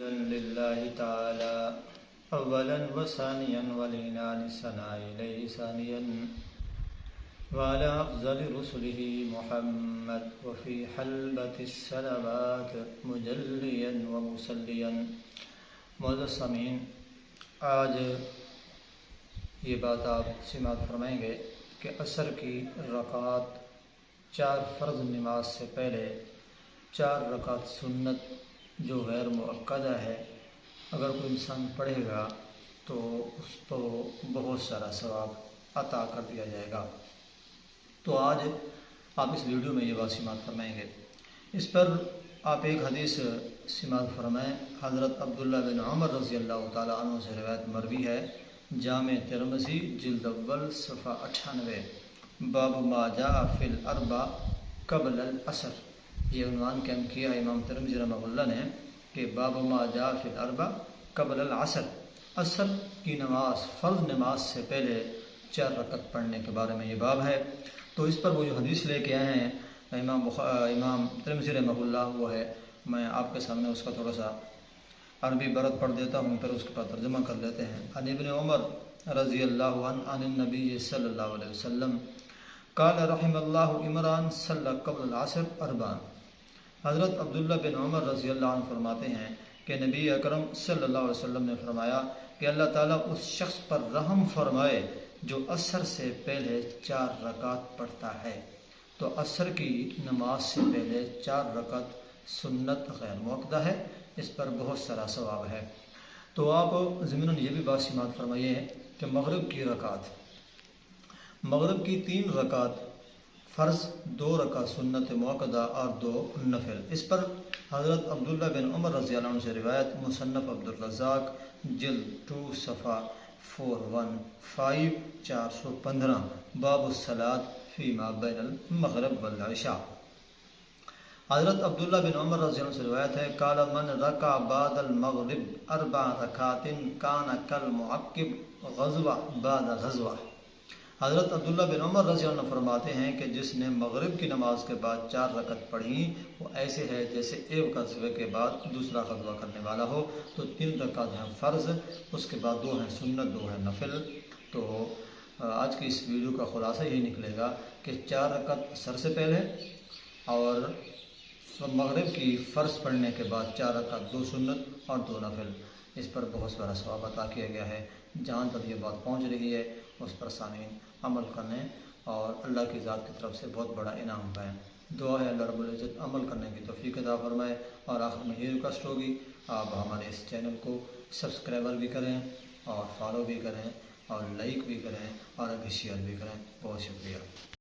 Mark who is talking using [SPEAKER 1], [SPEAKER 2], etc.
[SPEAKER 1] حمدا لله تعالى أولا وثانيا ولإنان الثناء إليه ثانيا وعلى أفضل رسله محمد وفي حلبة السلامات مجليا ومسليا۔ معزز سامعین، آج یہ بات آپ سماعت فرمائیں گے کہ عصر کی رکعات 4 فرض نماز سے پہلے 4 رکعت سنت جو غیر مؤکدہ ہے، اگر کوئی انسان پڑھے گا تو اس کو بہت سارا ثواب عطا کر دیا جائے گا۔ تو آج آپ اس ویڈیو میں یہ بات سماعت فرمائیں گے۔ اس پر آپ ایک حدیث سماعت فرمائیں۔ حضرت عبداللہ بن عمر رضی اللہ تعالیٰ عنہ سے روایت مروی ہے، جامع ترمذی جلد اول صفحہ 98، باب ما جاء فی الاربع قبل العصر۔ یہ عنوان قائم کیا امام ترمذی رحمہ اللہ نے کہ باب ما جاء فی الاربع قبل العصر، عصر کی نماز فرض نماز سے پہلے 4 رکعت پڑھنے کے بارے میں یہ باب ہے۔ تو اس پر وہ جو حدیث لے کے آئے ہیں امام ترمذی رحمہ اللہ، وہ ہے، میں آپ کے سامنے اس کا تھوڑا سا عربی برت پڑھ دیتا ہوں، پھر اس کے بعد ترجمہ کر لیتے ہیں۔ عن ابن عمر رضی اللہ عنہ عن النبی صلی اللہ علیہ وسلم قال رحم اللہ عمران صلی قبل العصر 4۔ حضرت عبداللہ بن عمر رضی اللہ عنہ فرماتے ہیں کہ نبی اکرم صلی اللہ علیہ وسلم نے فرمایا کہ اللہ تعالیٰ اس شخص پر رحم فرمائے جو عصر سے پہلے 4 رکعت پڑھتا ہے۔ تو عصر کی نماز سے پہلے 4 رکعت سنت غیر مؤکدہ ہے، اس پر بہت سارا ثواب ہے۔ تو آپ ضمناً یہ بھی بات سماعت فرمائیے کہ مغرب کی 3 رکعت فرض، 2 رکعت سنت مؤکدہ اور 2 نفل۔ اس پر حضرت عبداللہ بن عمر رضی اللہ عنہ سے روایت مصنف عبدالرزاق جلد 2 صفحہ 415 415، باب الصلاۃ فیما بین المغرب والعشاء۔ حضرت عبداللہ بن عمر رضی اللہ عنہ سے روایت ہے قال من رکع بعد المغرب 4 رکعات کان کالمعقب غزوہ بعد غزوہ۔ حضرت عبداللہ بن عمر رضی اللہ عنہ فرماتے ہیں کہ جس نے مغرب کی نماز کے بعد 4 رکعت پڑھی وہ ایسے ہے جیسے ایک غزوے کے بعد دوسرا غزوہ کرنے والا ہو۔ تو 3 رکعت ہیں فرض، اس کے بعد 2 ہیں سنت، 2 ہیں نفل۔ تو آج کی اس ویڈیو کا خلاصہ یہی نکلے گا کہ 4 رکعت عصر سے پہلے اور مغرب کی فرض پڑھنے کے بعد 4 رکعت 2 سنت اور 2 نفل، اس پر بہت بڑا ثواب عطا کیا گیا ہے۔ جہاں تک یہ بات پہنچ رہی ہے اس پر سامعین عمل کرنے اور اللہ کی ذات کی طرف سے بہت بڑا انعام پائیں۔ دعا ہے اللہ رب العزت عمل کرنے کی توفیق عطا فرمائے۔ اور آخر میں یہ ریکویسٹ ہوگی آپ ہمارے اس چینل کو سبسکرائبر بھی کریں اور فالو بھی کریں اور لائک بھی کریں اور آگے شیئر بھی کریں۔ بہت شکریہ۔